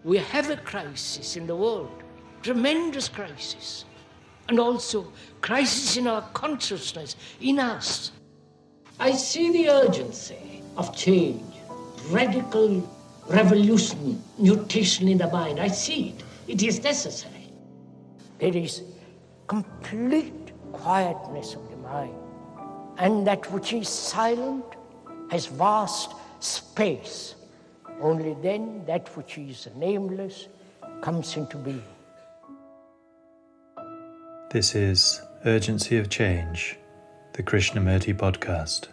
we have a crisis in the world, tremendous crisis, and also crisis in our consciousness, in us. I see the urgency of change, radical revolution, mutation in the mind. I see it. It is necessary. There is complete quietness of the mind, and that which is silent has vast space. Only then that which is nameless comes into being. This is Urgency of Change, the Krishnamurti podcast.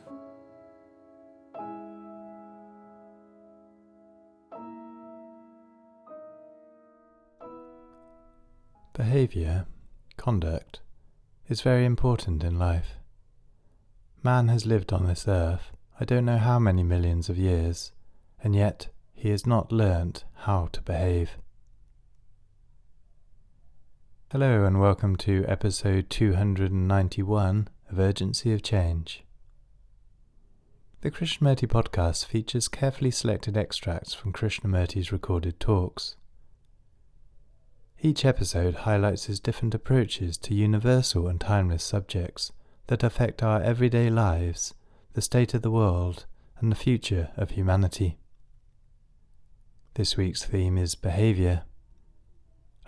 Behaviour, conduct, is very important in life. Man has lived on this earth, I don't know how many millions of years, and yet he has not learnt how to behave. Hello and welcome to episode 291 of Urgency of Change. The Krishnamurti podcast features carefully selected extracts from Krishnamurti's recorded talks. Each episode highlights his different approaches to universal and timeless subjects that affect our everyday lives, the state of the world, and the future of humanity. This week's theme is behaviour.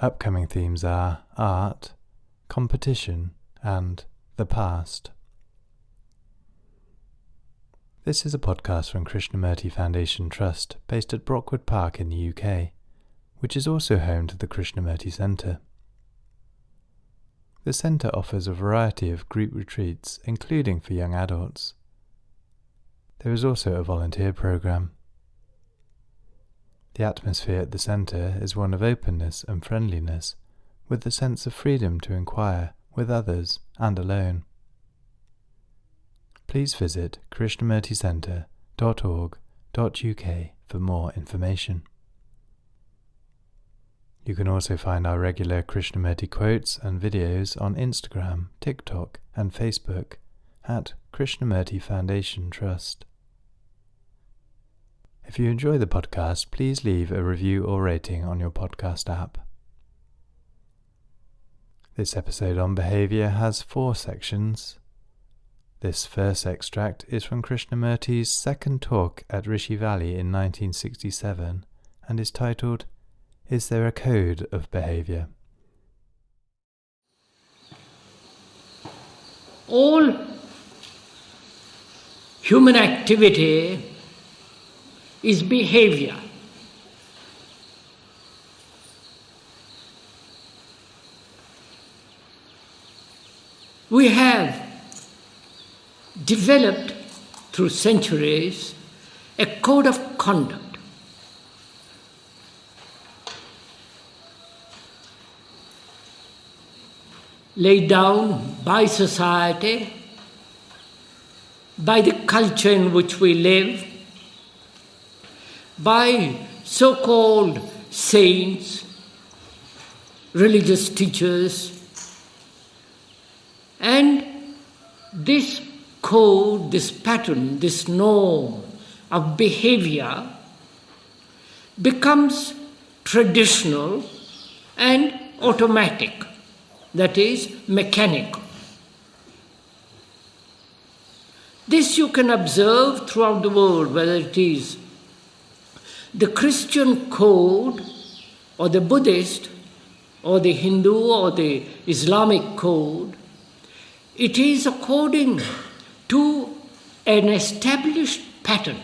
Upcoming themes are art, competition, and the past. This is a podcast from Krishnamurti Foundation Trust, based at Brockwood Park in the UK, which is also home to the Krishnamurti Centre. The centre offers a variety of group retreats, including for young adults. There is also a volunteer programme. The atmosphere at the centre is one of openness and friendliness, with the sense of freedom to inquire with others and alone. Please visit krishnamurticentre.org.uk for more information. You can also find our regular Krishnamurti quotes and videos on Instagram, TikTok and Facebook at Krishnamurti Foundation Trust. If you enjoy the podcast, please leave a review or rating on your podcast app. This episode on behaviour has 4 sections. This first extract is from Krishnamurti's second talk at Rishi Valley in 1967 and is titled, Is There a Code of Behaviour? All human activity is behavior. We have developed through centuries a code of conduct. Laid down by society, by the culture in which we live, by so-called saints, religious teachers, and this code, this pattern, this norm of behavior becomes traditional and automatic, that is, mechanical. This you can observe throughout the world, whether it is the Christian code, or the Buddhist, or the Hindu, or the Islamic code. It is according to an established pattern.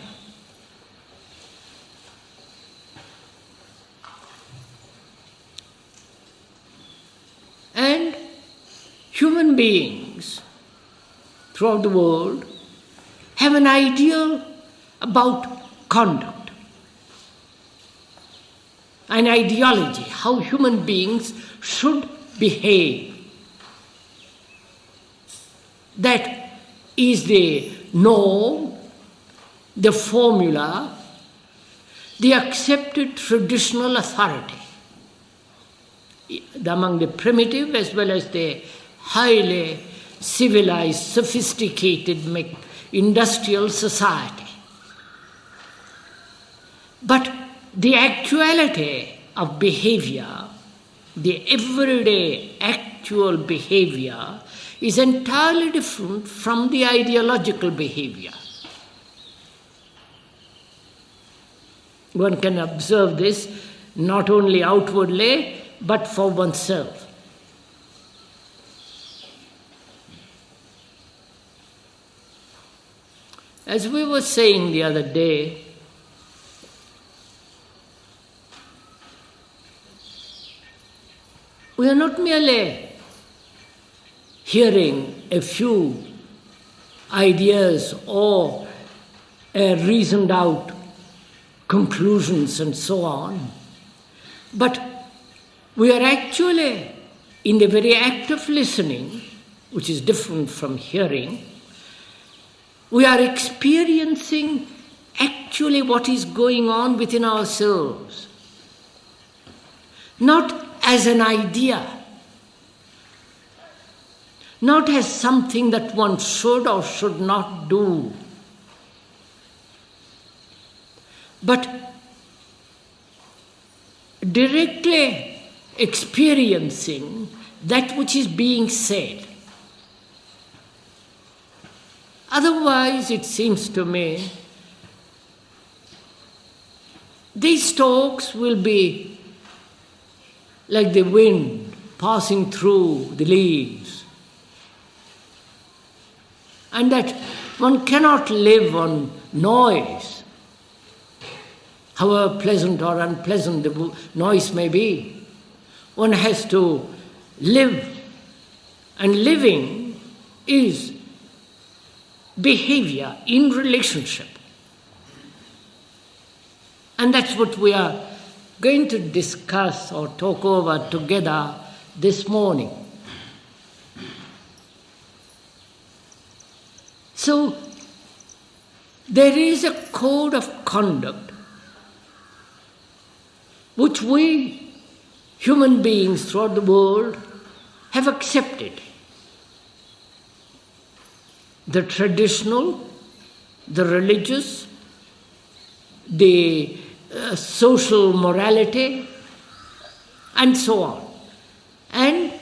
And human beings throughout the world have an ideal about conduct. An ideology, how human beings should behave. That is the norm, the formula, the accepted traditional authority among the primitive as well as the highly civilized, sophisticated industrial society. But the actuality of behavior, the everyday actual behavior, is entirely different from the ideological behavior. One can observe this not only outwardly, but for oneself. As we were saying the other day, we are not merely hearing a few ideas or reasoned out conclusions and so on, but we are actually, in the very act of listening, which is different from hearing, we are experiencing actually what is going on within ourselves. Not as an idea, not as something that one should or should not do, but directly experiencing that which is being said. Otherwise, it seems to me, these talks will be like the wind passing through the leaves, and that one cannot live on noise, however pleasant or unpleasant the noise may be. One has to live, and living is behavior in relationship. And that's what we are going to discuss or talk over together this morning. So, there is a code of conduct which we, human beings throughout the world, have accepted. The traditional, the religious, the social morality, and so on. And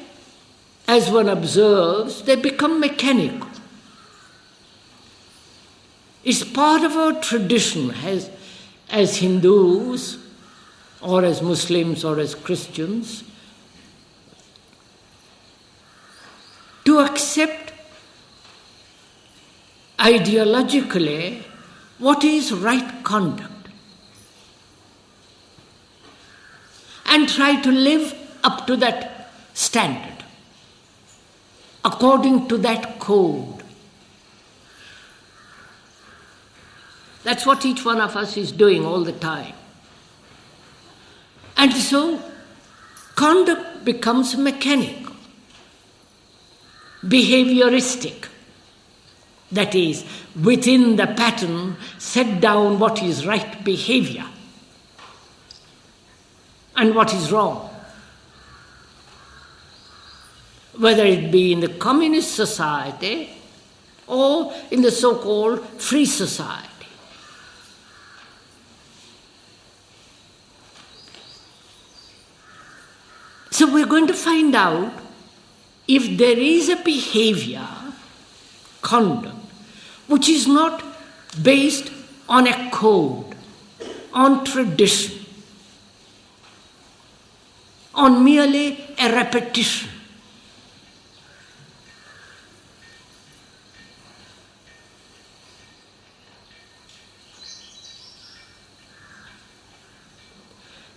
as one observes, they become mechanical. It's part of our tradition as Hindus, or as Muslims, or as Christians, to accept ideologically what is right conduct and try to live up to that standard, according to that code. That's what each one of us is doing all the time. And so, conduct becomes mechanical, behavioristic. That is, within the pattern, set down what is right behavior and what is wrong. Whether it be in the communist society or in the so-called free society. So we're going to find out if there is a behavior, conduct, which is not based on a code, on tradition, on merely a repetition.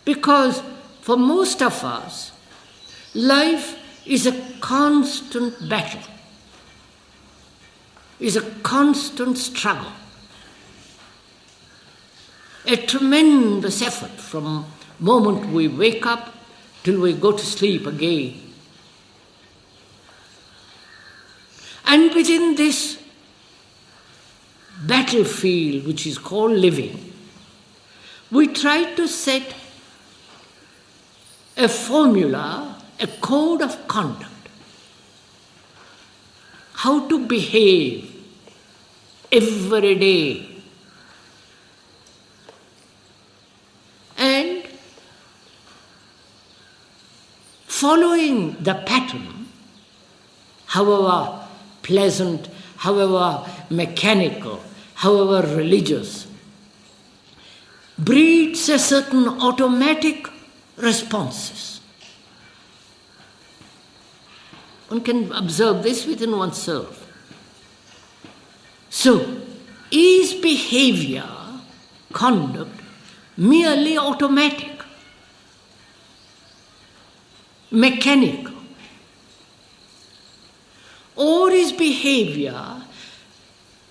Because for most of us, life is a constant battle, is a constant struggle, a tremendous effort from the moment we wake up till we go to sleep again. And within this battlefield, which is called living, we try to set a formula, a code of conduct, how to behave every day. And following the pattern, however pleasant, however mechanical, however religious, breeds a certain automatic responses. One can observe this within oneself. So, is behavior, conduct, merely automatic, mechanical? Or is behavior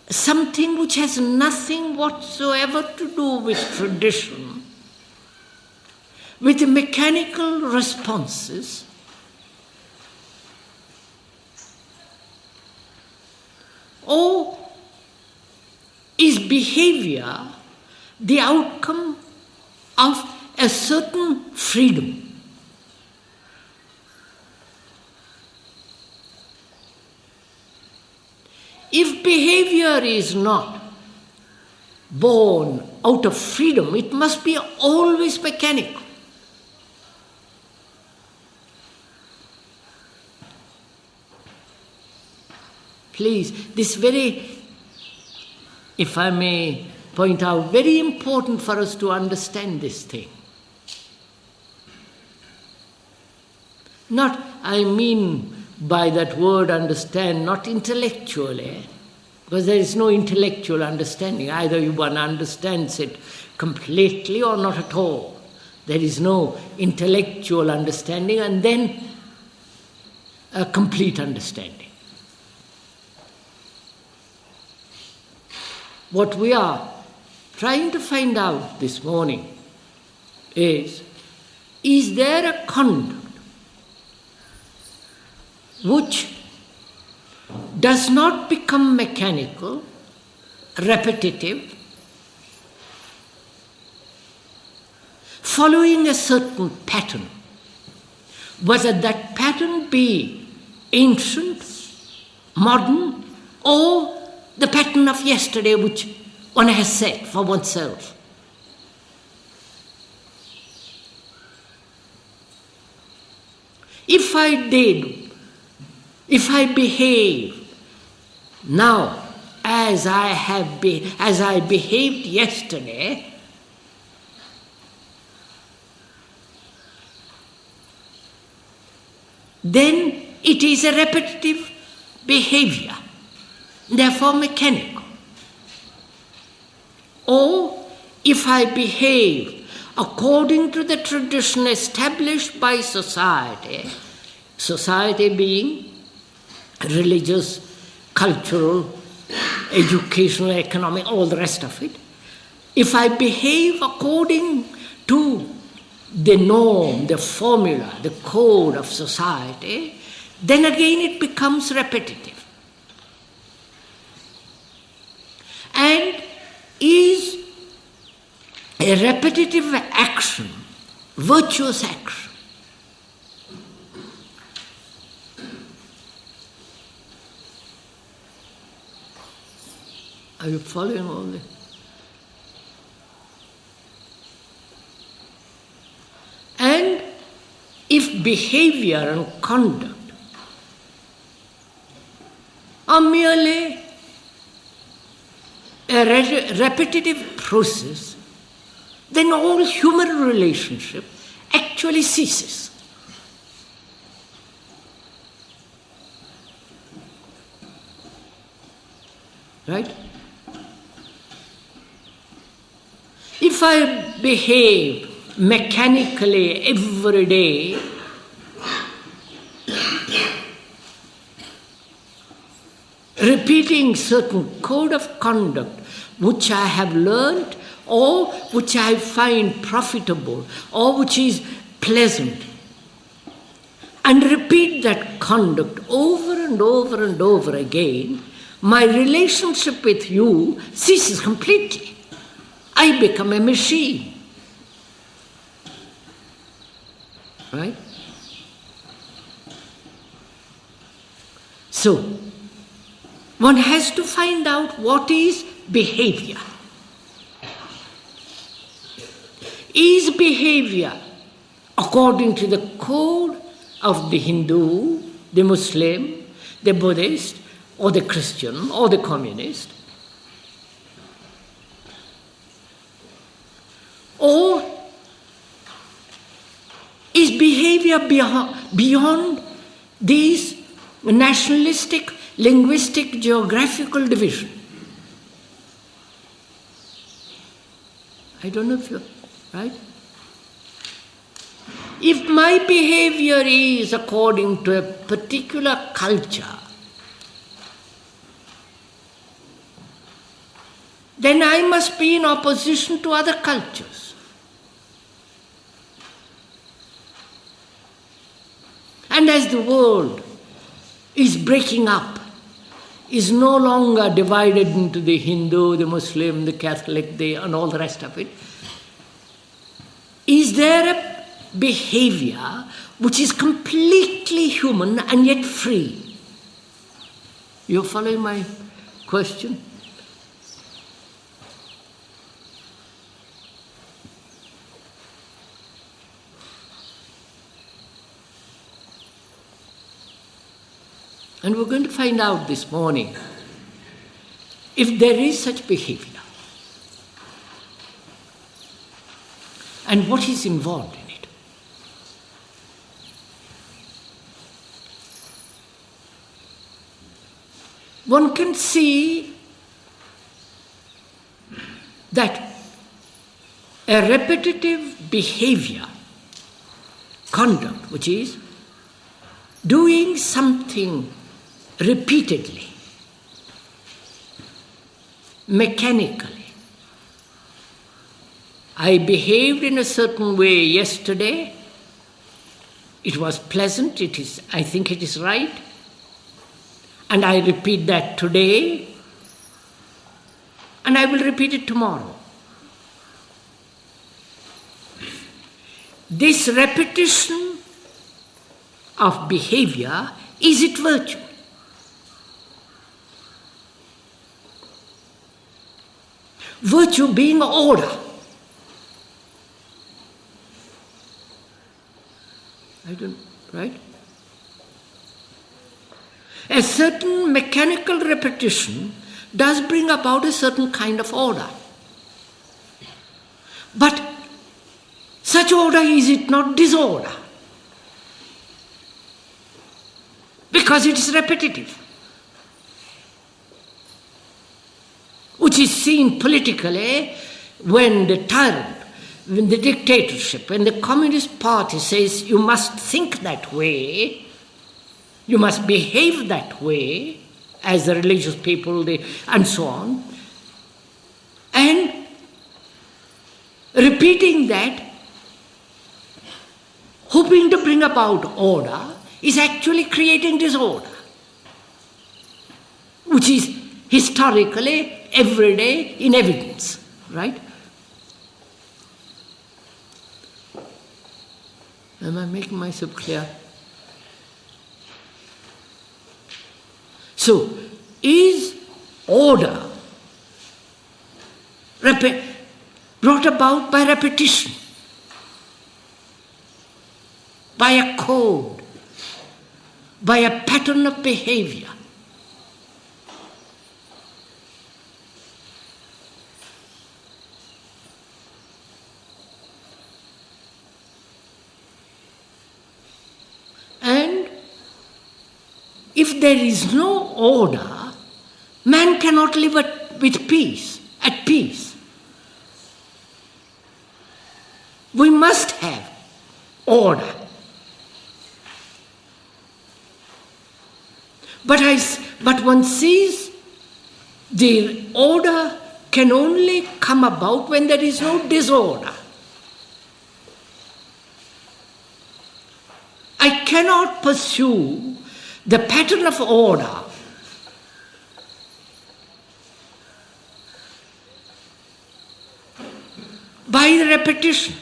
something which has nothing whatsoever to do with tradition, with mechanical responses? Or is behavior the outcome of a certain freedom? If behavior is not born out of freedom, it must be always mechanical. Please, this very, if I may point out, very important for us to understand this thing. Not, I mean by that word understand, not intellectually, because there is no intellectual understanding. Either one understands it completely or not at all. There is no intellectual understanding and then a complete understanding. What we are trying to find out this morning is there a conduct which does not become mechanical, repetitive, following a certain pattern, whether that pattern be ancient, modern, or the pattern of yesterday which one has set for oneself. If I behave now as I behaved yesterday, then it is a repetitive behavior, therefore mechanical. Or if I behave according to the tradition established by society, society being religious, cultural, educational, economic, all the rest of it, if I behave according to the norm, the formula, the code of society, then again it becomes repetitive. And is a repetitive action, virtuous action? Are you following all this? And if behavior and conduct are merely a repetitive process, then all human relationship actually ceases. Right? If I behave mechanically every day, repeating certain code of conduct which I have learned or which I find profitable or which is pleasant, and repeat that conduct over and over and over again, my relationship with you ceases completely. I become a machine. Right? So, one has to find out what is behavior. Is behavior according to the code of the Hindu, the Muslim, the Buddhist, or the Christian, or the communist? Or is behavior beyond these nationalistic, linguistic, geographical division? I don't know if you're right. If my behavior is according to a particular culture, then I must be in opposition to other cultures. And as the world is breaking up, is no longer divided into the Hindu, the Muslim, the Catholic, and all the rest of it, is there a behavior which is completely human and yet free? You following my question? And we're going to find out this morning if there is such behavior and what is involved in it. One can see that a repetitive behavior, conduct, which is doing something repeatedly, mechanically. I behaved in a certain way yesterday. It was pleasant. I think it is right. And I repeat that today. And I will repeat it tomorrow. This repetition of behavior, is it virtue? Virtue being order. Right? A certain mechanical repetition does bring about a certain kind of order. But such order, is it not disorder? Because it is repetitive. Which is seen politically when the tyrant, when the dictatorship, when the Communist Party says you must think that way, you must behave that way, as the religious people, and so on. And repeating that, hoping to bring about order, is actually creating disorder, which is historically every day in evidence, right? Am I making myself clear? So, is order brought about by repetition, by a code, by a pattern of behavior? And if there is no order, man cannot live with peace, at peace. We must have order. But one sees the order can only come about when there is no disorder. I cannot pursue the pattern of order by the repetition,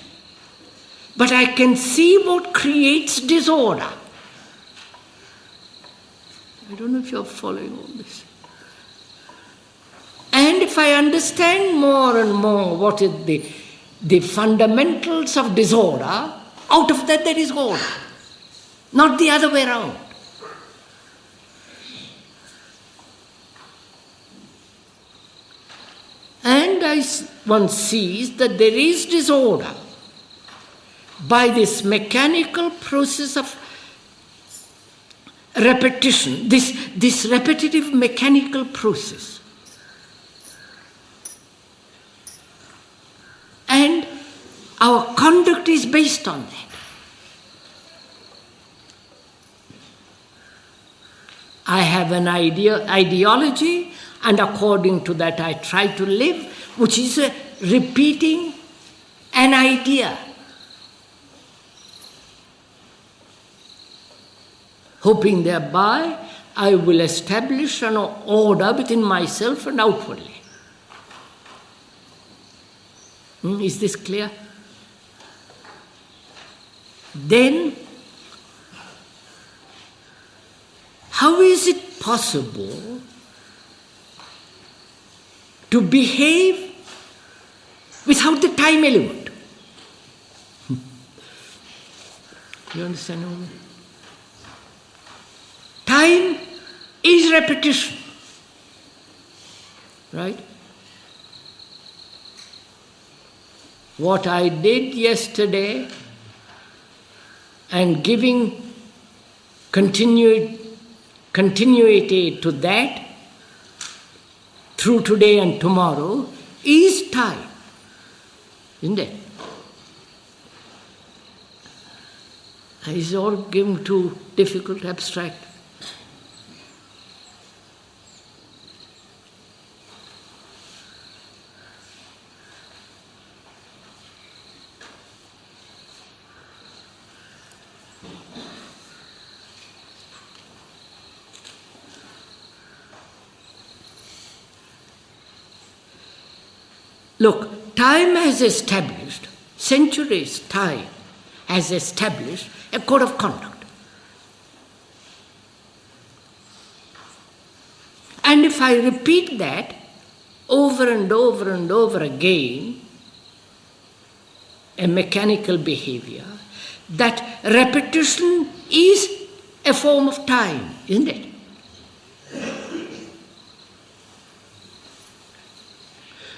but I can see what creates disorder. I don't know if you're following all this. And if I understand more and more what is the fundamentals of disorder, out of that there is order. not the other way around. And one sees that there is disorder by this mechanical process of repetition, this repetitive mechanical process. And our conduct is based on that. I have an ideology, and according to that I try to live, which is repeating an idea. Hoping thereby I will establish an order within myself and outwardly. Is this clear? Then, how is it possible to behave without the time element? You understand all that? Time is repetition, right? What I did yesterday and giving continuity to that through today and tomorrow is time, isn't it? Is all given too difficult, abstract? Look, time has established, centuries time has established a code of conduct. And if I repeat that over and over and over again, a mechanical behavior, that repetition is a form of time, isn't it?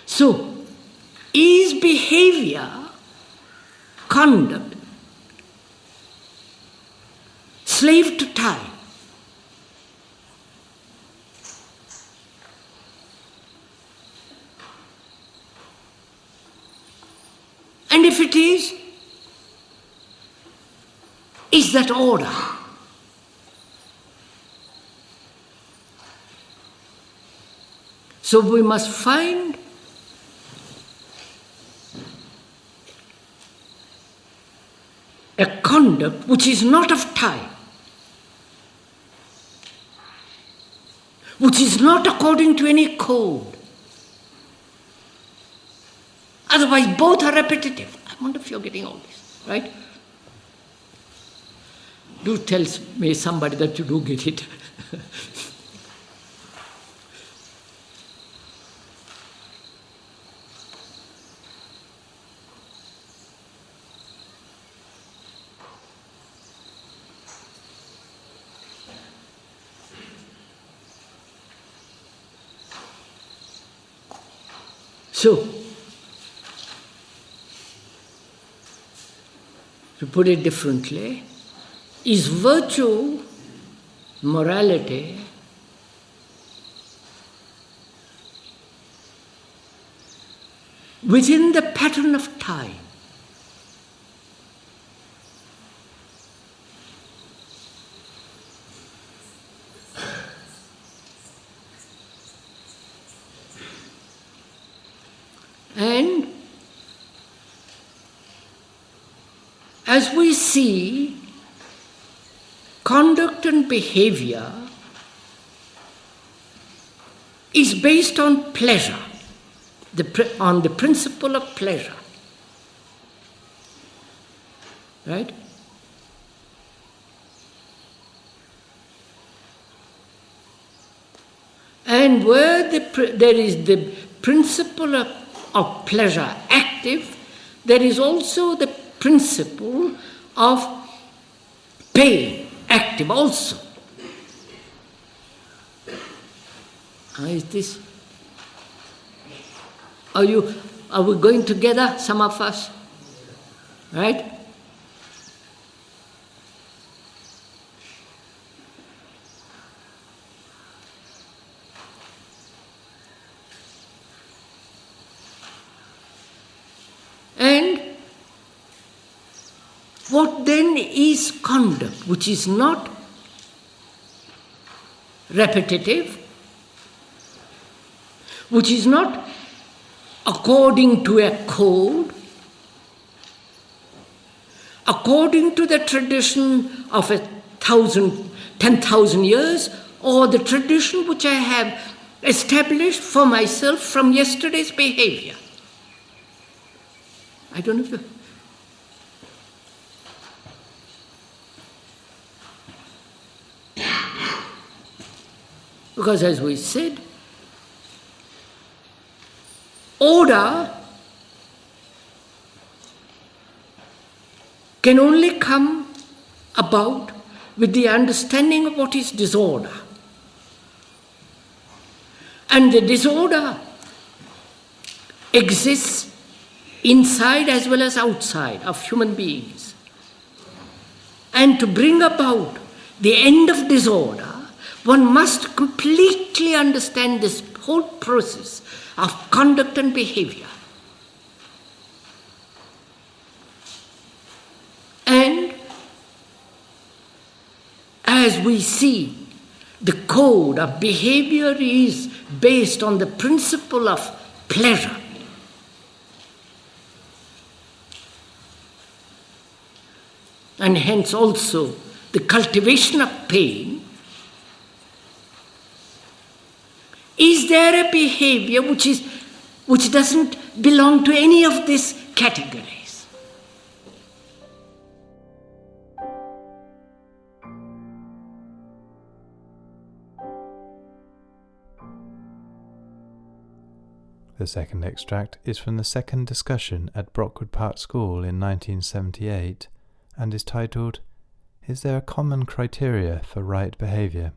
So, is behavior, conduct, slave to time? And if it is that order? So we must find a conduct which is not of time, which is not according to any code. Otherwise, both are repetitive. I wonder if you're getting all this, right? Do tell me somebody that you do get it. So, to put it differently, is virtue, morality, within the pattern of time? And as we see, conduct and behavior is based on pleasure, on the principle of pleasure. Right? And where there is the principle of pleasure active, there is also the principle of pain active also. Is this? Are we going together, some of us? Right? And what then is conduct, which is not repetitive, which is not according to a code, according to the tradition of 10,000 years, or the tradition which I have established for myself from yesterday's behavior. I don't know if because as we said, order can only come about with the understanding of what is disorder. And the disorder exists inside as well as outside of human beings. And to bring about the end of disorder, one must completely understand this whole process of conduct and behavior. And as we see, the code of behavior is based on the principle of pleasure. And hence also the cultivation of pain. Is there a behavior which doesn't belong to any of these categories? The second extract is from the second discussion at Brockwood Park School in 1978 and is titled, "Is there a common criteria for right behaviour?"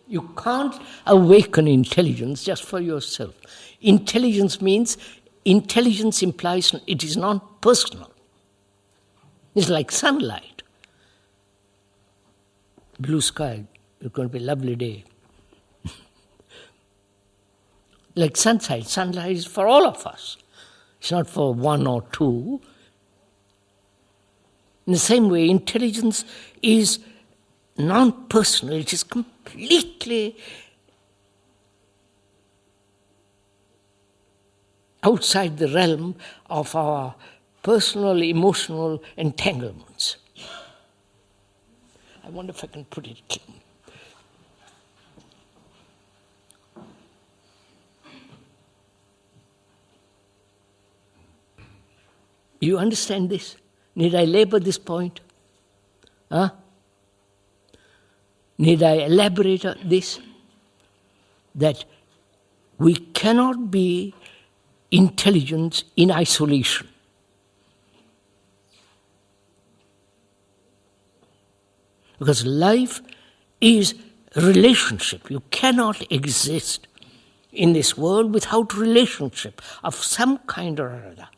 You can't awaken intelligence just for yourself. Intelligence implies it is not personal. It's like sunlight. Blue sky, it's going to be a lovely day. Like sunlight is for all of us. It's not for one or two. In the same way, intelligence is non-personal. It is completely outside the realm of our personal, emotional entanglements. I wonder if I can put it clean. You understand this? Need I labor this point? Need I elaborate this? That we cannot be intelligent in isolation. Because life is relationship. You cannot exist in this world without relationship of some kind or other.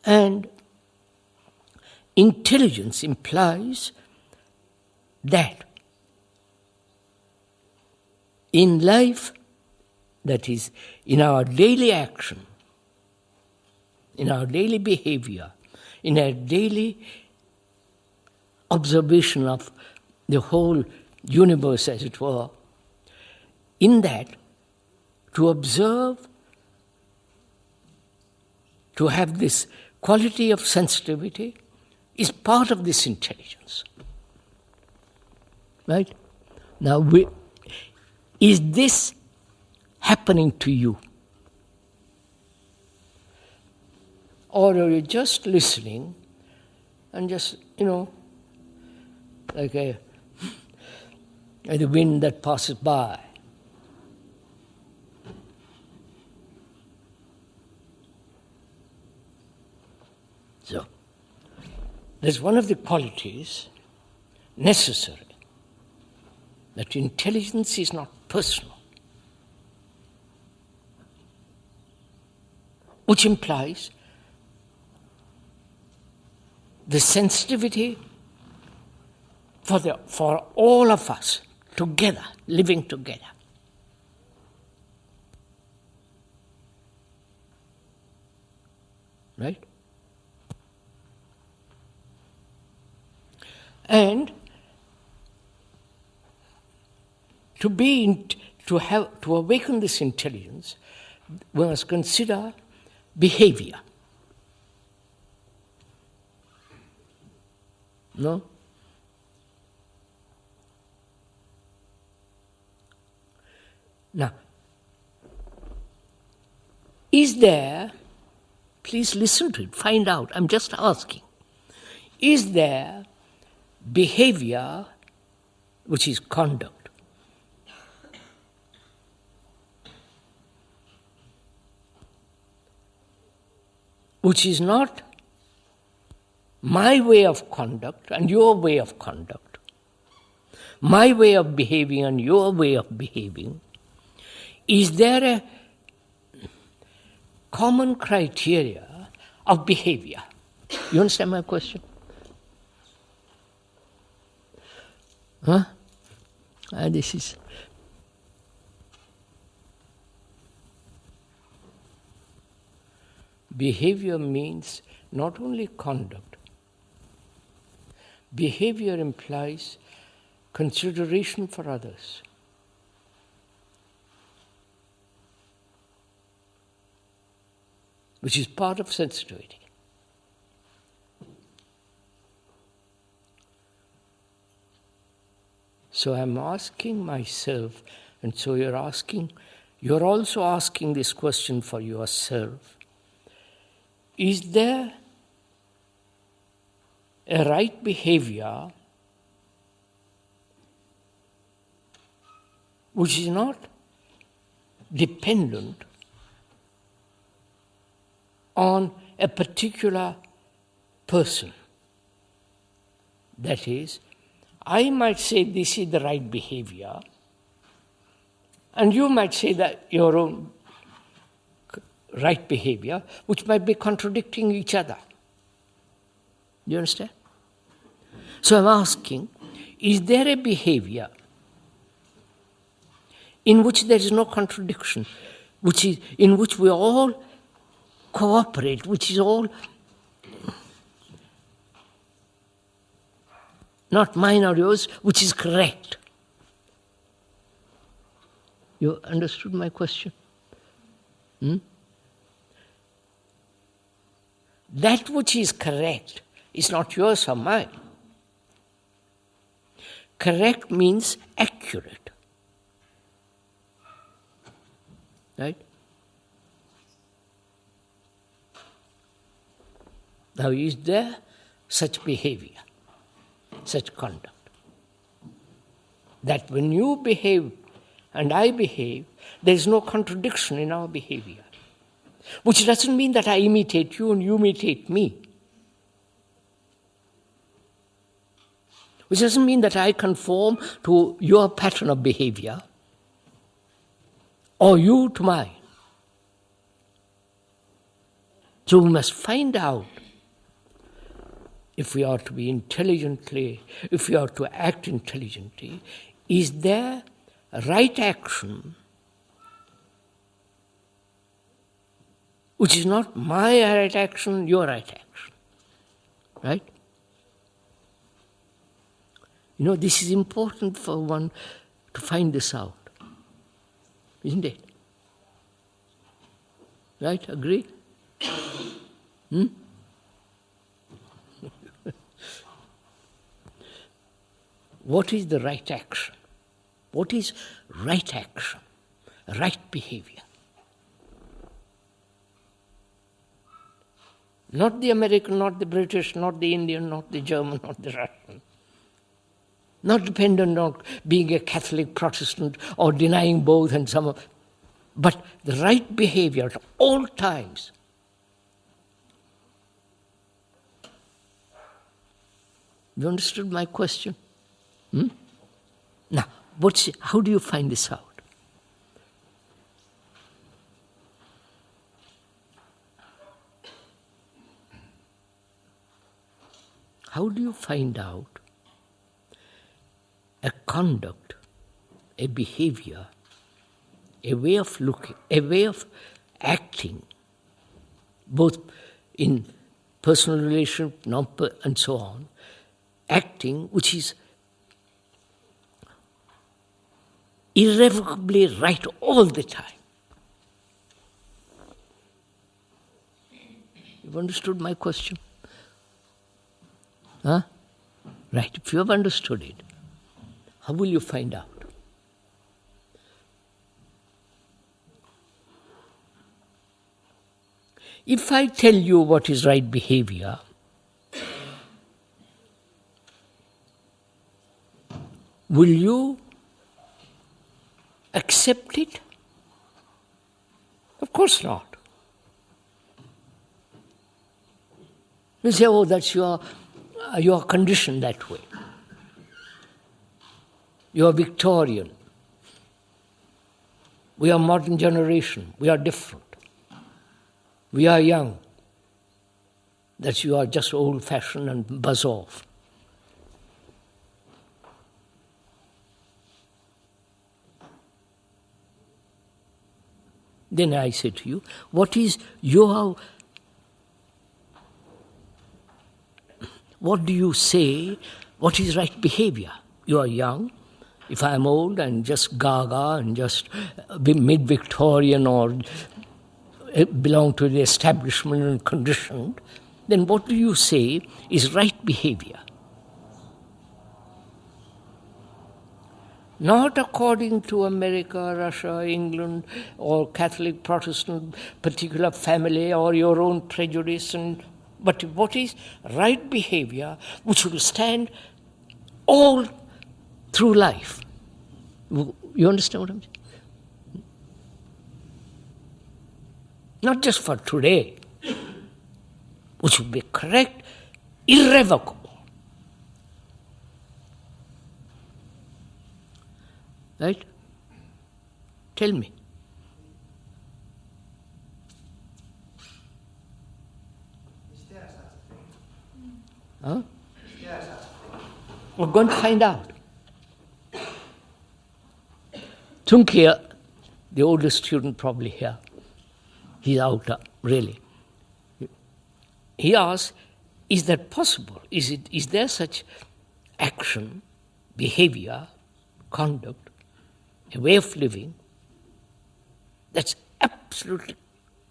And intelligence implies that in life, that is, in our daily action, in our daily behavior, in our daily observation of the whole universe, as it were, in that, to observe, to have this quality of sensitivity is part of this intelligence. Right? Now, is this happening to you? Or are you just listening and just, like the wind that passes by? So, there's one of the qualities necessary, that intelligence is not personal, which implies the sensitivity for all of us together, living together. Right? And to awaken this intelligence, we must consider behavior. No? Now, is there, please listen to it, find out, I'm just asking, is there behavior which is conduct? Which is not my way of conduct and your way of conduct, my way of behaving and your way of behaving. Is there a common criteria of behavior? You understand my question? Huh? This is... Behavior means not only conduct. Behavior implies consideration for others. Which is part of sensitivity. So I'm asking myself, and so you're also asking this question for yourself. Is there a right behavior which is not dependent on a particular person? That is, I might say this is the right behavior, and you might say that your own right behavior, which might be contradicting each other. Do you understand? So I'm asking, is there a behavior in which there is no contradiction, in which we all cooperate, which is all not mine or yours, which is correct? You understood my question? That which is correct is not yours or mine. Correct means accurate. Right? Now, is there such behavior, such conduct? That when you behave and I behave, there is no contradiction in our behavior. Which doesn't mean that I imitate you and you imitate me. Which doesn't mean that I conform to your pattern of behavior or you to mine. So we must find out if we are to be intelligently, if we are to act intelligently, is there right action which is not my right action, your right action. Right? You know, this is important for one to find this out. Isn't it? Right? Agree? What is the right action? What is right action? Right behavior? Not the American, not the British, not the Indian, not the German, not the Russian. Not dependent on being a Catholic, Protestant, or denying both and some, but the right behavior at all times. You understood my question? Now, how do you find this out? How do you find out a conduct, a behavior, a way of looking, a way of acting, both in personal relationship, and so on, acting which is irrevocably right all the time? You've understood my question? Huh? Right. If you have understood it, how will you find out? If I tell you what is right behavior, will you accept it? Of course not. You say, oh, that's you are conditioned that way. You are Victorian. We are modern generation. We are different. We are young. That you are just old-fashioned and buzz off. Then I say to you, what do you say, what is right behavior? You are young. If I am old and just gaga and just mid-Victorian or belong to the establishment and conditioned, then what do you say is right behavior? Not according to America, Russia, England, or Catholic, Protestant, particular family, or your own prejudice, but what is right behavior which will stand all through life? You understand what I'm saying? Not just for today, which will be correct, irrevocable. Right? Tell me. Huh? We're going to find out. Tunkia, the oldest student probably here, he's out, really. He asks, is that possible? Is there such action, behavior, conduct, a way of living that's absolutely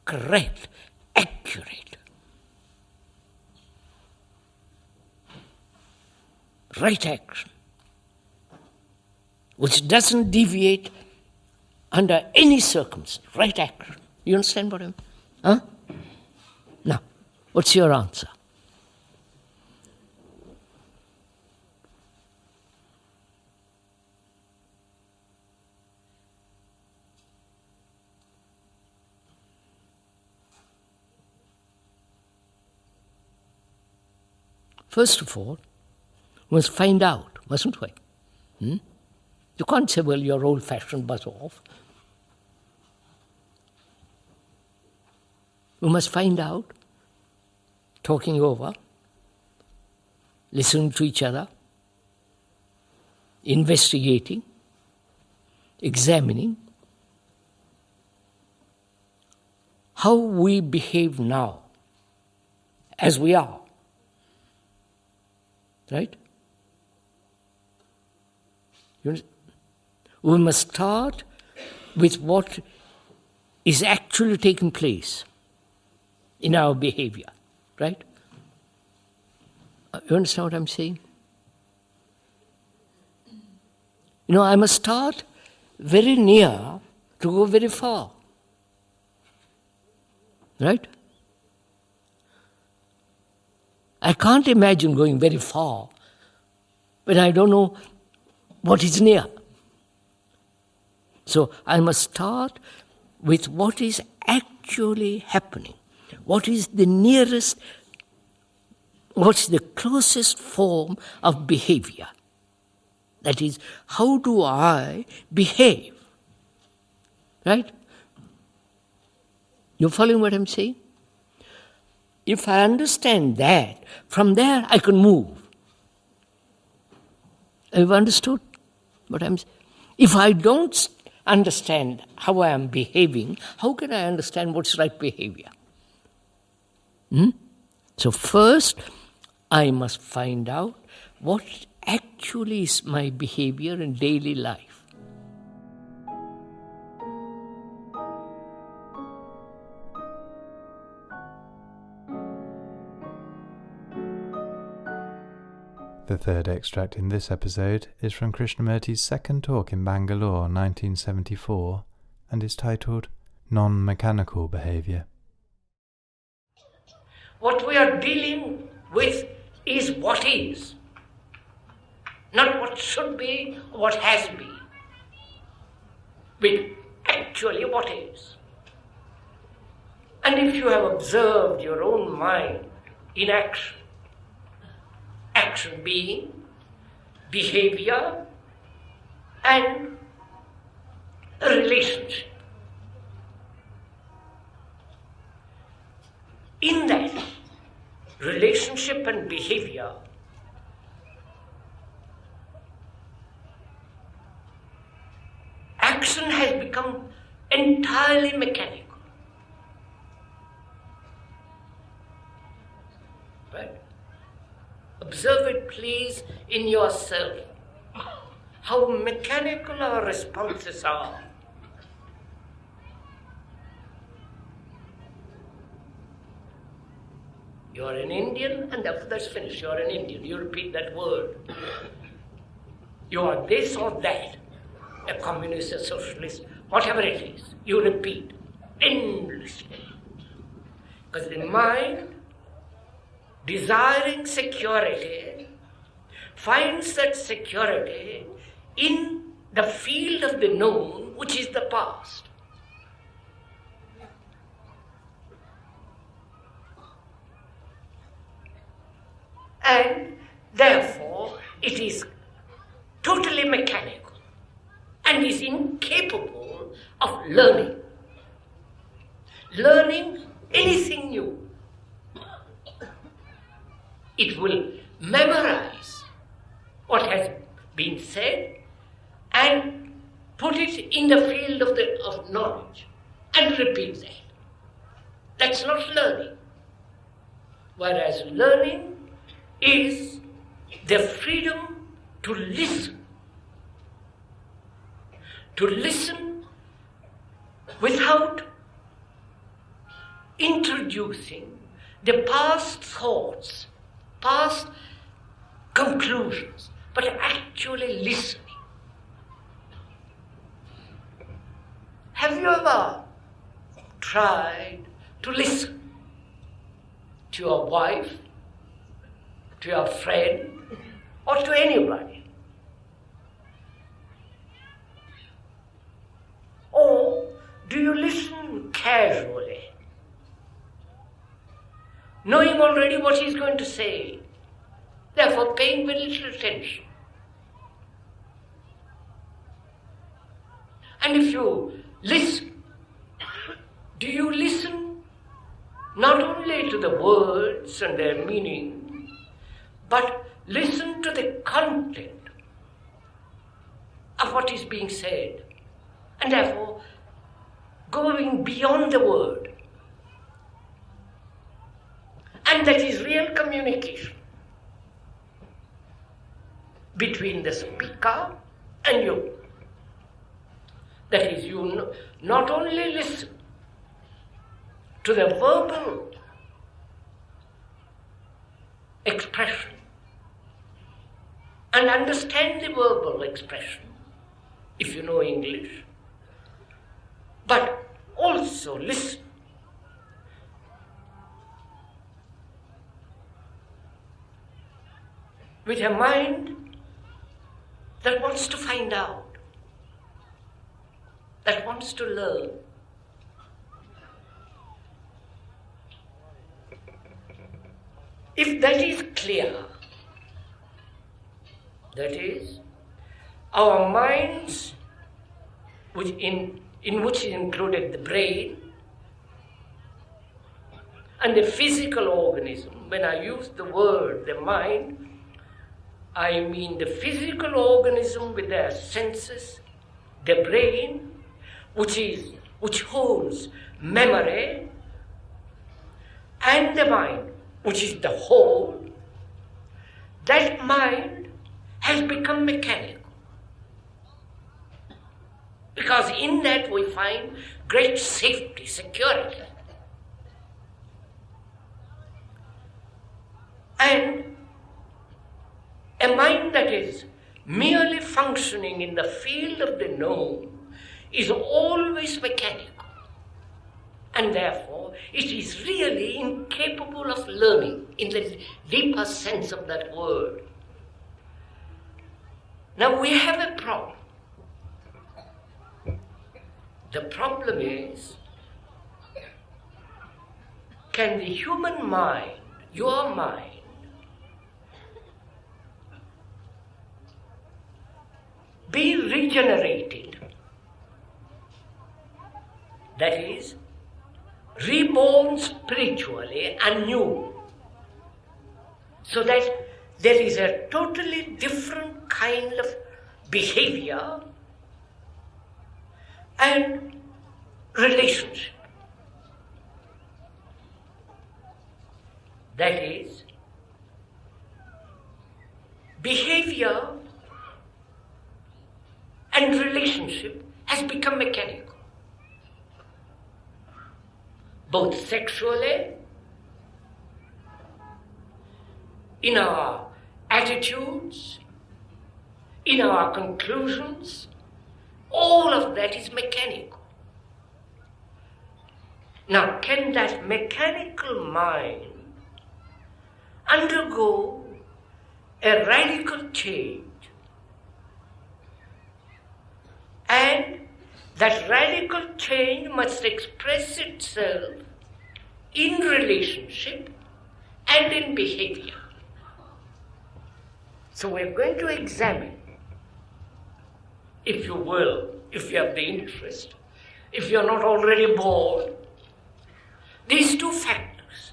correct, accurate, right action, which doesn't deviate under any circumstance, right action? You understand what I mean? Huh? Now, what's your answer? First of all, we must find out, mustn't we? You can't say, well, you're old-fashioned, buzz off. We must find out, talking over, listening to each other, investigating, examining how we behave now, as we are. Right? We must start with what is actually taking place in our behavior. Right? You understand what I'm saying? I must start very near to go very far. Right? I can't imagine going very far when I don't know what is near. So I must start with what is actually happening. What is the nearest what's the closest form of behavior. That is, how do I behave? Right? You following what I'm saying? If I understand that, from there I can move. Have you understood what I'm saying? If I don't understand how I am behaving, how can I understand what's right behavior? So first, I must find out what actually is my behavior in daily life. The third extract in this episode is from Krishnamurti's second talk in Bangalore, 1974, and is titled Non-Mechanical Behaviour. What we are dealing with is what is, not what should be or what has been, but actually what is. And if you have observed your own mind in action, action being behavior and a relationship, in that relationship and behavior, action has become entirely mechanical. Right? Observe it, please, in yourself, how mechanical our responses are. You are an Indian, and after that's finished. You are an Indian. You repeat that word. You are this or that, a communist, a socialist, whatever it is. You repeat endlessly. Because the mind, desiring security, finds that security in the field of the known, which is the past. And therefore, it is totally mechanical and is incapable of learning anything new. It will memorize what has been said and put it in the field of knowledge and repeat that. That's not learning. Whereas learning is the freedom to listen without introducing the past thoughts, past conclusions, but actually listening. Have you ever tried to listen to your wife, to your friend, or to anybody? Or do you listen casually, knowing already what he's going to say, therefore paying very little attention? And if you listen, do you listen not only to the words and their meaning, but listen to the content of what is being said, and therefore going beyond the word? And that is real communication between the speaker and you. That is, you not only listen to the verbal expression and understand the verbal expression, if you know English, but also listen with a mind that wants to find out, that wants to learn. If that is clear, that is, our minds, in which is included the brain and the physical organism. When I use the word the mind, I mean the physical organism with their senses, the brain, which holds memory, and the mind, which is the whole. That mind has become mechanical. Because in that we find great safety, security. And a mind that is merely functioning in the field of the known is always mechanical. And therefore, it is really incapable of learning in the deeper sense of that word. Now we have a problem. The problem is, can the human mind, your mind, be regenerated? That is, reborn spiritually anew, so that there is a totally different kind of behavior and relationship. That is, behavior and relationship has become mechanical, both sexually, in our attitudes, in our conclusions. All of that is mechanical. Now, can that mechanical mind undergo a radical change? And that radical change must express itself in relationship and in behavior. So we're going to examine, if you will, if you have the interest, if you're not already bored, these two factors.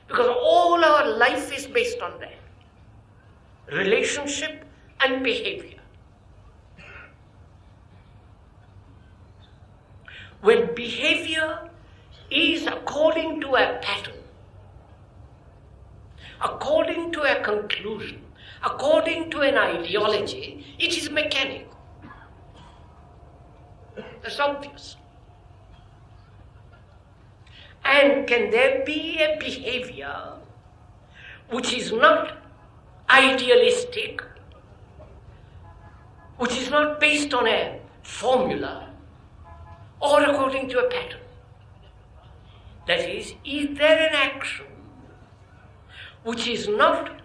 Because all our life is based on that. Relationship and behavior. When behavior is according to a pattern, according to a conclusion, according to an ideology, it is mechanical. That's obvious. And can there be a behavior which is not idealistic, which is not based on a formula or according to a pattern? That is there an action which is not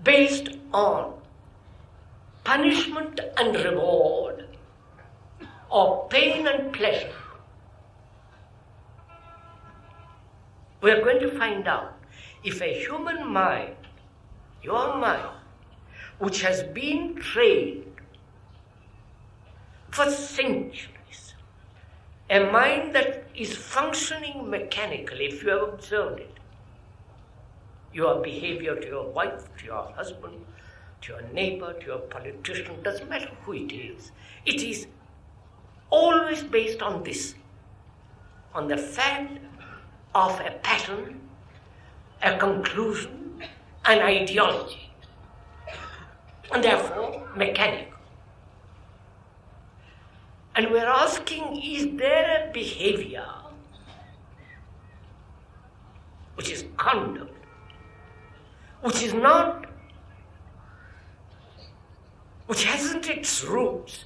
based on punishment and reward or pain and pleasure? We are going to find out if a human mind, your mind, which has been trained for centuries, a mind that is functioning mechanically, if you have observed it, your behavior to your wife, to your husband, to your neighbor, to your politician, doesn't matter who it is always based on this, on the fact of a pattern, a conclusion, an ideology, and therefore mechanical. And we're asking, is there a behavior which is conduct, which is not, which hasn't its roots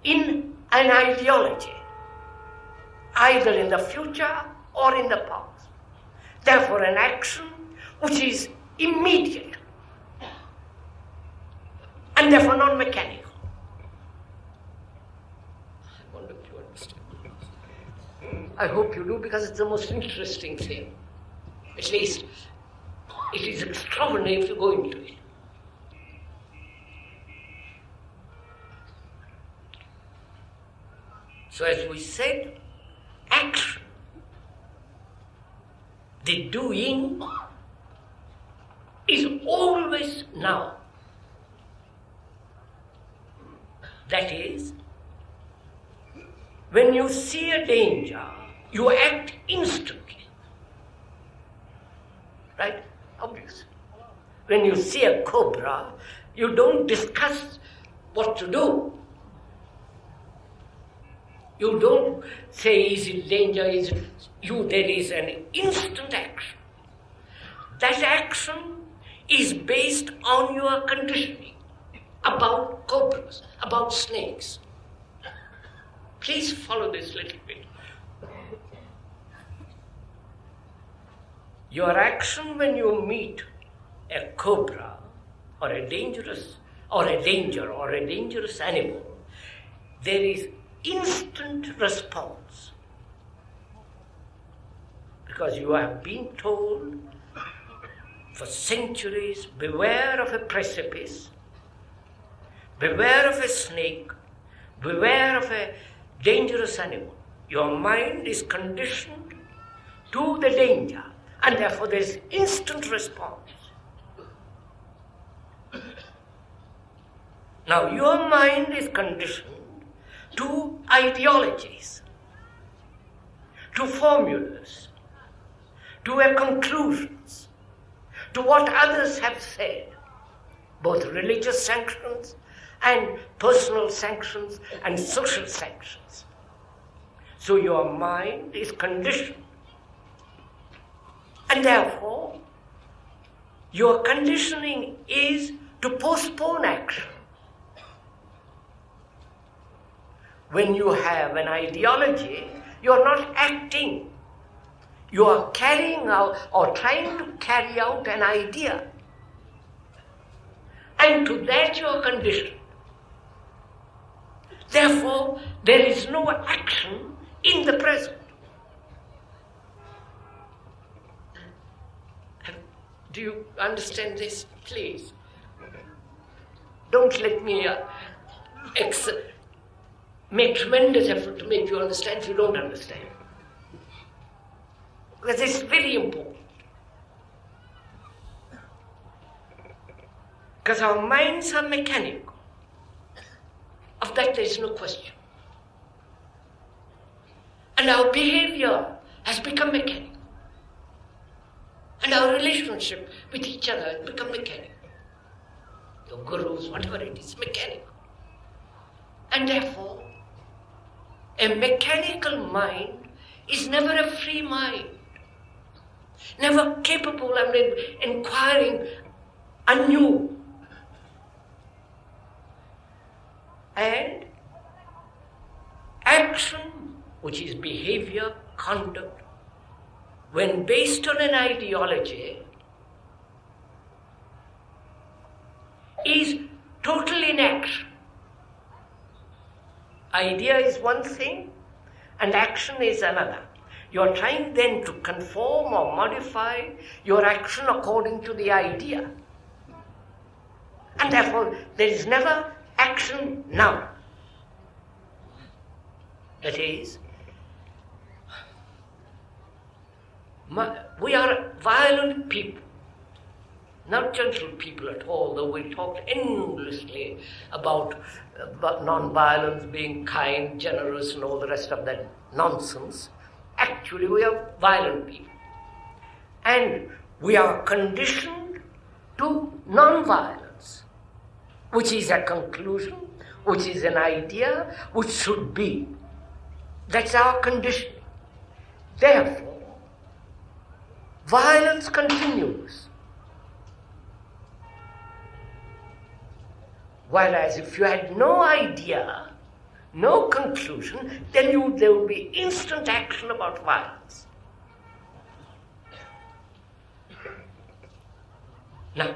in an ideology, either in the future or in the past. Therefore, an action which is immediate and therefore non-mechanical. I wonder if you understand. I hope you do, because it's the most interesting thing. At least, it is extraordinary if you go into it. So as we said, action, the doing, is always now. That is, when you see a danger, you act instantly. Right? Obvious. When you see a cobra, you don't discuss what to do. You don't say, is it danger, is it you? There is an instant action. That action is based on your conditioning about cobras, about snakes. Please follow this little bit. Your action when you meet a cobra or a dangerous animal, there is instant response. Because you have been told for centuries, beware of a precipice, beware of a snake, beware of a dangerous animal. Your mind is conditioned to the danger, and therefore there is instant response. Now your mind is conditioned to ideologies, to formulas, to conclusions, to what others have said, both religious sanctions and personal sanctions and social sanctions. So your mind is conditioned. And therefore, your conditioning is to postpone action. When you have an ideology, you are not acting. You are carrying out or trying to carry out an idea. And to that you are conditioned. Therefore, there is no action in the present. Do you understand this? Please. Don't let me make tremendous effort to make you understand if you don't understand. Because it's very important. Because our minds are mechanical. Of that there is no question. And our behavior has become mechanical. And our relationship with each other has become mechanical. Your gurus, whatever it is, mechanical. And therefore, a mechanical mind is never a free mind, never capable of inquiring anew. And action, which is behavior, conduct, when based on an ideology, is total inaction. Idea is one thing and action is another. You are trying then to conform or modify your action according to the idea. And therefore, there is never action now. That is, we are violent people, not gentle people at all, though we talked endlessly about non-violence, being kind, generous, and all the rest of that nonsense. Actually, we are violent people. And we are conditioned to non-violence, which is a conclusion, which is an idea, which should be. That's our condition. Therefore, violence continues. Whereas if you had no idea, no conclusion, then there would be instant action about violence. Now,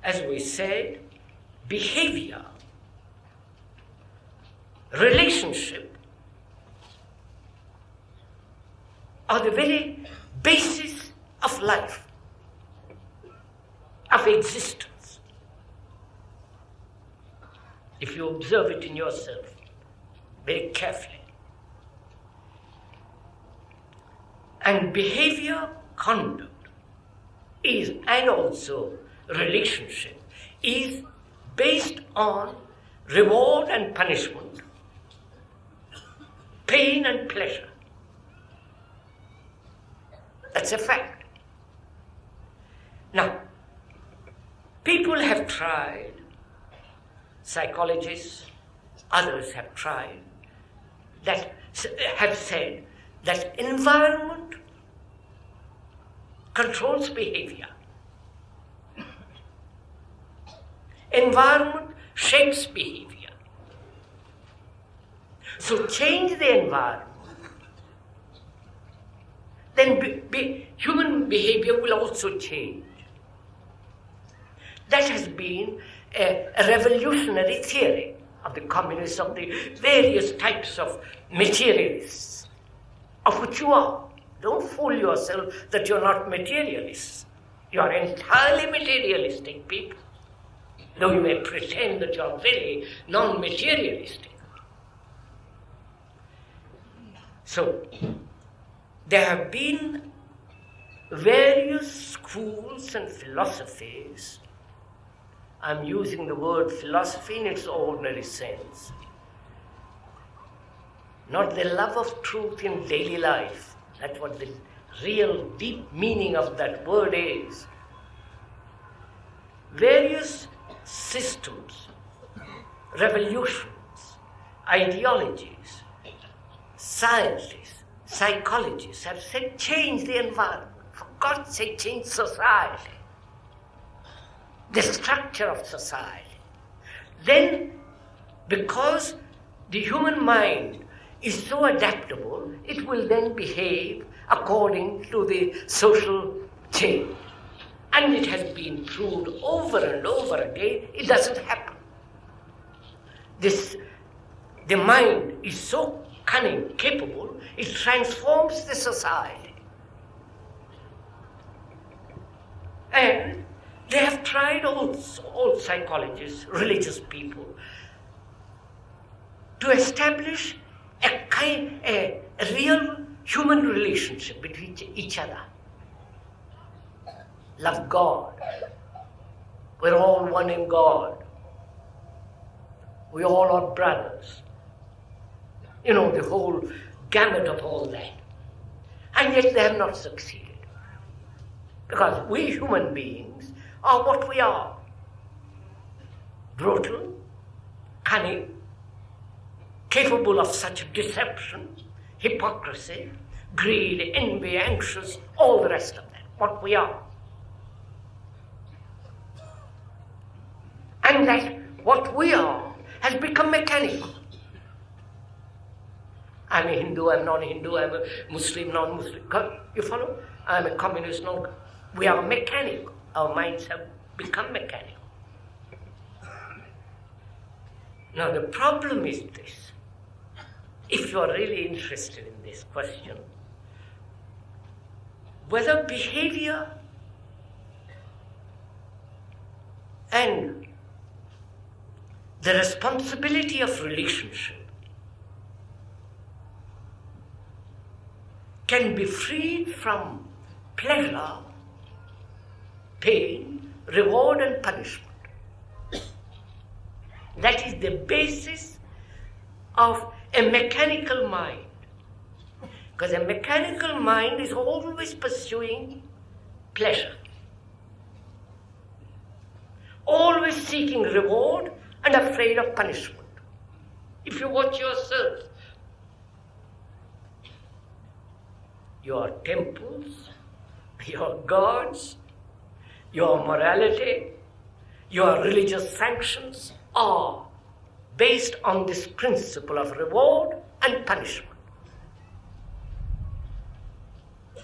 as we said, behavior, relationship are the very basis of life, of existence. If you observe it in yourself very carefully. And behavior, conduct is, and also relationship, is based on reward and punishment, pain and pleasure. That's a fact. Now, people have tried, psychologists, others have tried, that have said that environment controls behavior. Environment shapes behavior. So change the environment, then human behavior will also change. That has been a revolutionary theory of the communists, of the various types of materialists, of which you are. Don't fool yourself that you're not materialists. You are entirely materialistic people, though you may pretend that you're very non-materialistic. So, there have been various schools and philosophies. I'm using the word philosophy in its ordinary sense. Not the love of truth in daily life. That's what the real deep meaning of that word is. Various systems, revolutions, ideologies, scientists, psychologists have said change the environment. For God's sake, change society, the structure of society. Then, because the human mind is so adaptable, it will then behave according to the social change. And it has been proved over and over again, it doesn't happen. The mind is so cunning, capable, it transforms the society. And they have tried also, all psychologists, religious people, to establish a real human relationship between each other. Love God. We're all one in God. We all are brothers. You know, the whole gamut of all that. And yet they have not succeeded. Because we human beings are what we are. Brutal, cunning, capable of such deception, hypocrisy, greed, envy, anxious, all the rest of that, what we are. And that what we are has become mechanical. I'm a Hindu, I'm non-Hindu, I'm a Muslim, non-Muslim. You follow? I'm a communist, non. We are mechanical. Our minds have become mechanical. Now the problem is this. If you are really interested in this question, whether behavior and the responsibility of relationship can be freed from pleasure, pain, reward and punishment. That is the basis of a mechanical mind. Because a mechanical mind is always pursuing pleasure, always seeking reward and afraid of punishment. If you watch yourself, your temples, your gods, your morality, your religious sanctions are based on this principle of reward and punishment.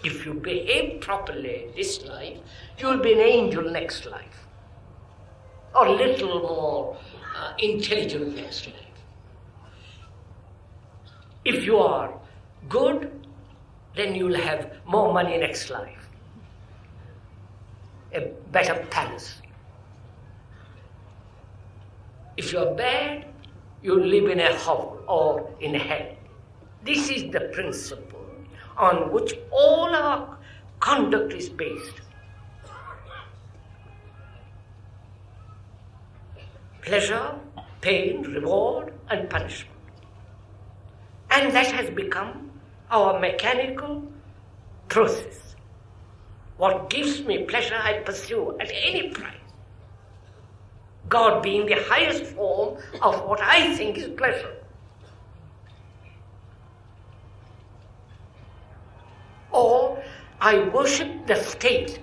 If you behave properly this life, you will be an angel next life, or a little more intelligent next life. If you are good, then you'll have more money next life, a better palace. If you're bad, you live in a hovel or in hell. This is the principle on which all our conduct is based. Pleasure, pain, reward, and punishment. And that has become our mechanical process. What gives me pleasure, I pursue at any price. God being the highest form of what I think is pleasure. Or I worship the state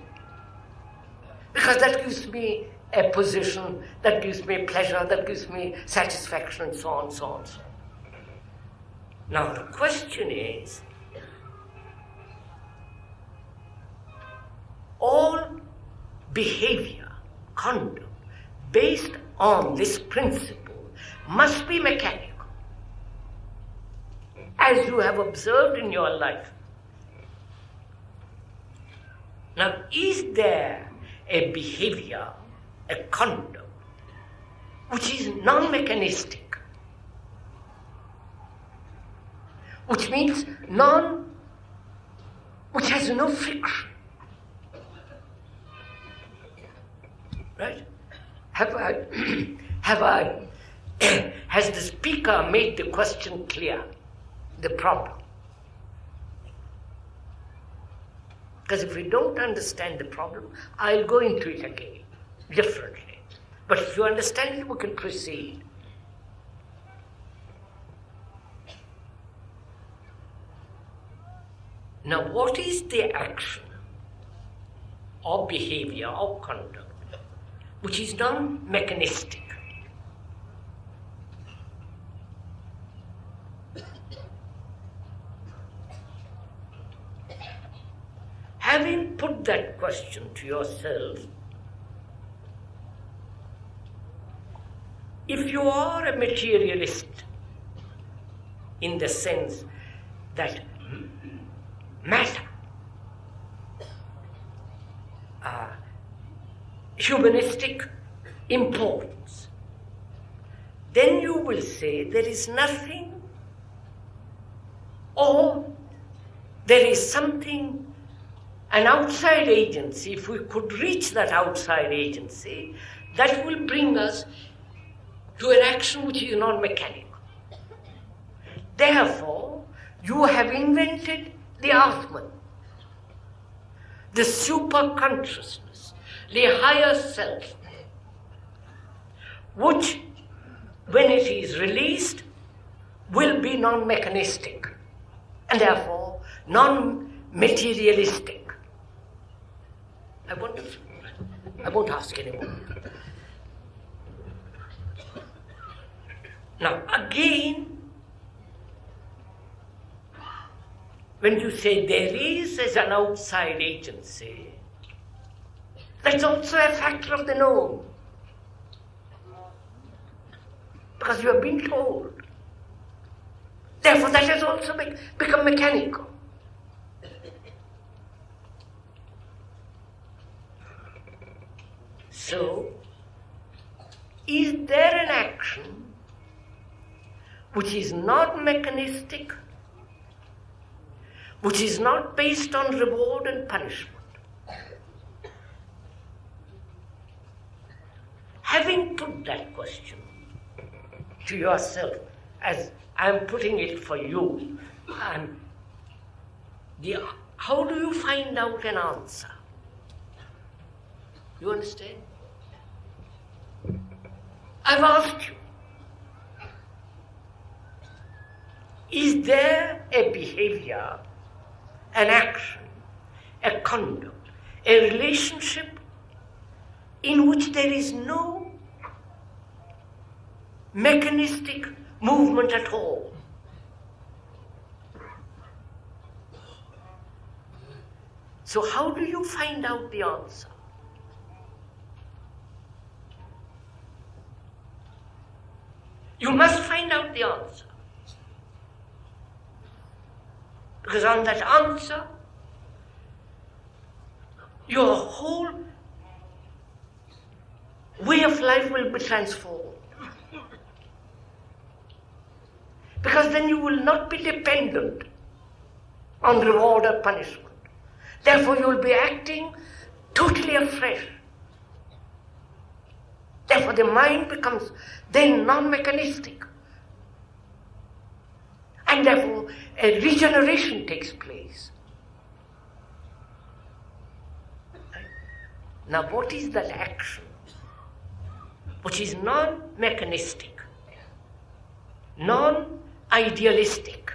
because that gives me a position, that gives me pleasure, that gives me satisfaction, and so on, so on, so on. Now the question is, all behavior, conduct, based on this principle must be mechanical. As you have observed in your life. Now, is there a behavior, a conduct, which is non-mechanistic? Which means which has no friction. Right? Has the speaker made the question clear, the problem? Because if we don't understand the problem, I'll go into it again, differently. But if you understand it, we can proceed. Now, what is the action or behavior or conduct which is non-mechanistic? Having put that question to yourself, if you are a materialist in the sense that matter, humanistic importance, then you will say there is nothing, or there is something, an outside agency. If we could reach that outside agency, that will bring us to an action which is non-mechanical. Therefore, you have invented the Atman, the super-consciousness, the higher self, which, when it is released, will be non-mechanistic and therefore non-materialistic. I won't ask anymore. Now, again, when you say there is as an outside agency, that's also a factor of the known. Because you have been told. Therefore, that has also become mechanical. So, is there an action which is not mechanistic, which is not based on reward and punishment? Having put that question to yourself, as I'm putting it for you, how do you find out an answer? You understand? I've asked you, is there a behavior, an action, a conduct, a relationship in which there is no mechanistic movement at all? So how do you find out the answer? You must find out the answer. Because on that answer, your whole way of life will be transformed. Because then you will not be dependent on reward or punishment. Therefore you will be acting totally afresh. Therefore the mind becomes then non-mechanistic. And therefore a regeneration takes place. Now what is that action which is non-mechanistic, non-idealistic,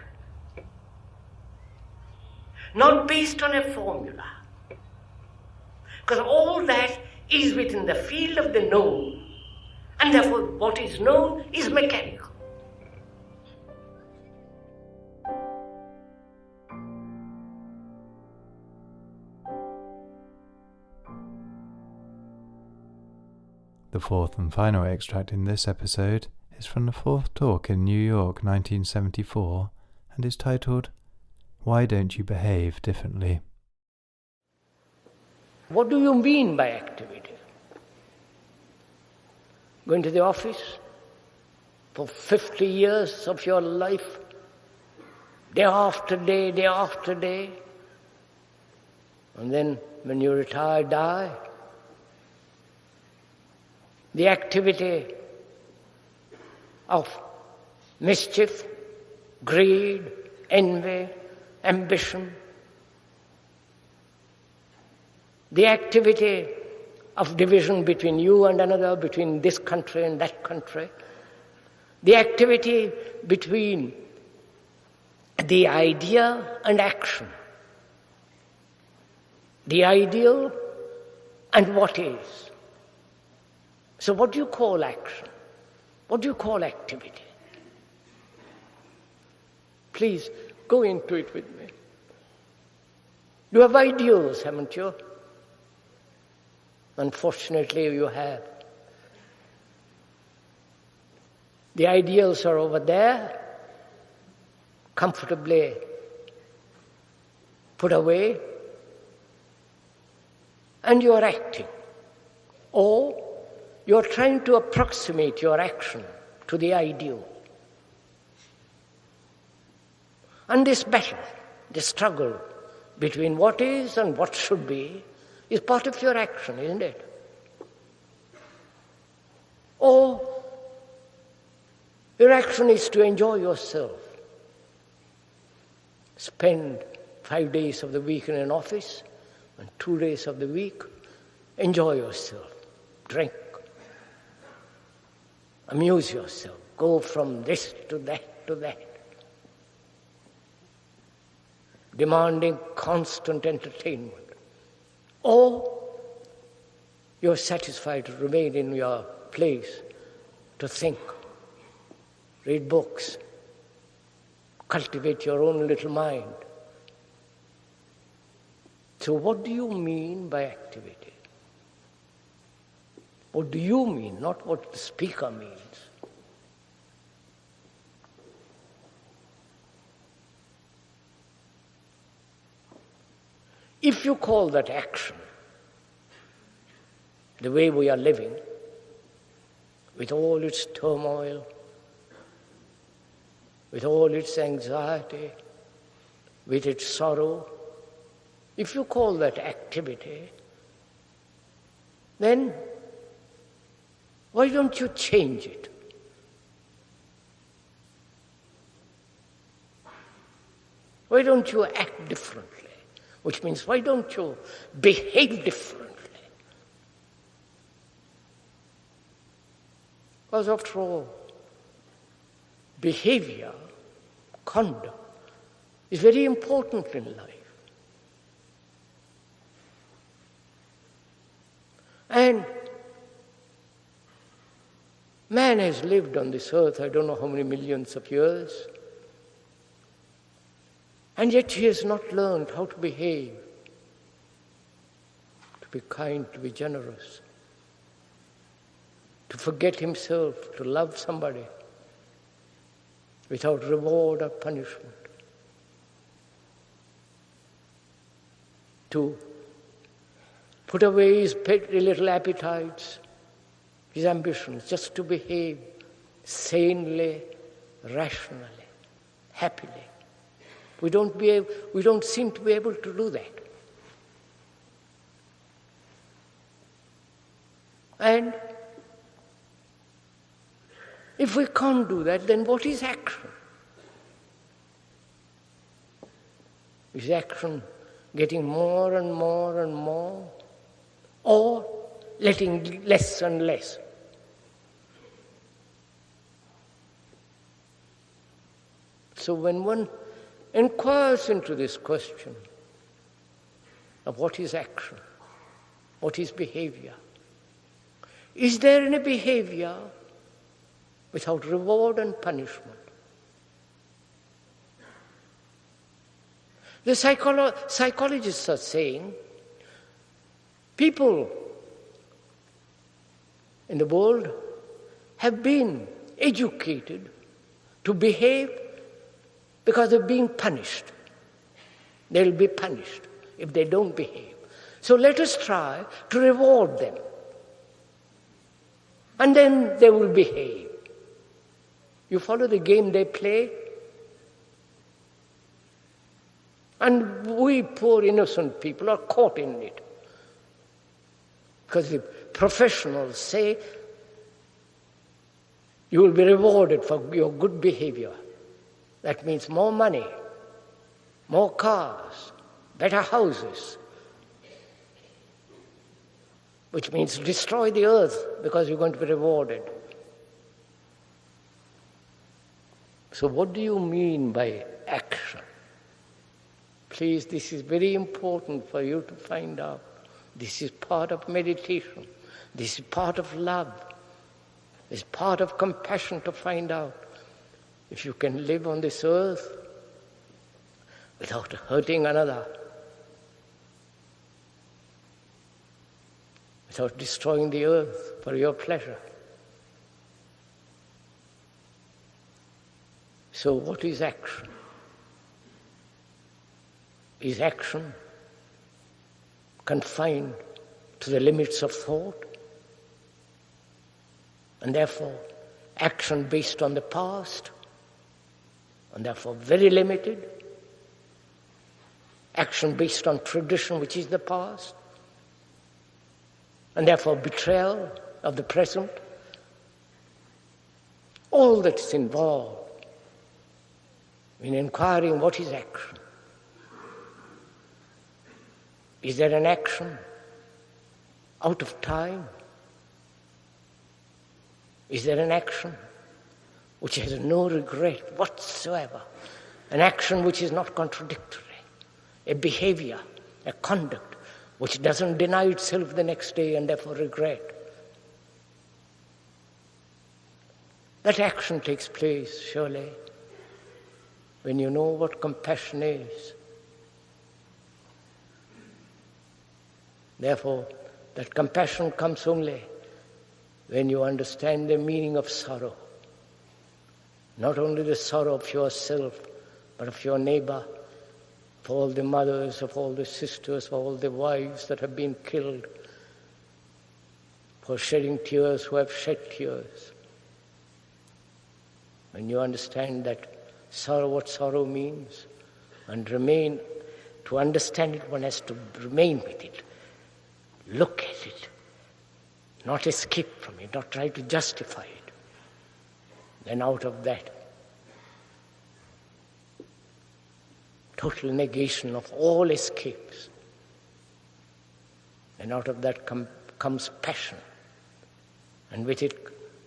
not based on a formula? Because all that is within the field of the known, and therefore what is known is mechanical. The fourth and final extract in this episode is from the fourth talk in New York 1974 and is titled, Why Don't You Behave Differently? What do you mean by activity? Going to the office for 50 years of your life, day after day, and then when you retire, die? The activity of mischief, greed, envy, ambition, the activity of division between you and another, between this country and that country, the activity between the idea and action, the ideal and what is. So what do you call action? What do you call activity? Please go into it with me. You have ideals, haven't you? Unfortunately, you have. The ideals are over there, comfortably put away, and you are acting. Or you're trying to approximate your action to the ideal. And this battle, this struggle between what is and what should be, is part of your action, isn't it? Or your action is to enjoy yourself. Spend 5 days of the week in an office and 2 days of the week, enjoy yourself, drink, amuse yourself, go from this to that, demanding constant entertainment. Or you're satisfied to remain in your place, to think, read books, cultivate your own little mind. So what do you mean by activity? What do you mean, not what the speaker means? If you call that action, the way we are living, with all its turmoil, with all its anxiety, with its sorrow, if you call that activity, then why don't you change it? Why don't you act differently? Which means, why don't you behave differently? Because after all, behavior, conduct, is very important in life. And man has lived on this earth, I don't know how many millions of years, and yet he has not learned how to behave, to be kind, to be generous, to forget himself, to love somebody without reward or punishment. to put away his petty little appetites, his ambitions, just to behave sanely, rationally, happily. We don't seem to be able to do that. And if we can't do that, then what is action? Is action getting more and more and more, or letting less and less? So when one inquires into this question of what is action, what is behavior, is there any behavior without reward and punishment? The psychologists are saying people in the world have been educated to behave because they're being punished. They'll be punished if they don't behave. So let us try to reward them. And then they will behave. You follow the game they play? And we poor innocent people are caught in it. Because the professionals say you will be rewarded for your good behavior. That means more money, more cars, better houses, which means destroy the earth because you're going to be rewarded. So what do you mean by action? Please, this is very important for you to find out. This is part of meditation. This is part of love. This is part of compassion to find out if you can live on this earth without hurting another, without destroying the earth for your pleasure. So what is action? Is action confined to the limits of thought? And therefore, action based on the past, and therefore very limited. Action based on tradition, which is the past, and therefore betrayal of the present. All that's involved in inquiring what is action. Is there an action out of time? Is there an action which has no regret whatsoever? An action which is not contradictory? A behavior, a conduct which doesn't deny itself the next day and therefore regret? That action takes place, surely, when you know what compassion is. Therefore, that compassion comes only when you understand the meaning of sorrow. Not only the sorrow of yourself, but of your neighbor, for all the mothers, of all the sisters, for all the wives that have been killed, for shedding tears who have shed tears. When you understand that sorrow, what sorrow means, and to understand it, one has to remain with it. Look at it, not escape from it, not try to justify it. Then out of that, total negation of all escapes. And out of that comes passion, and with it,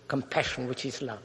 compassion, which is love.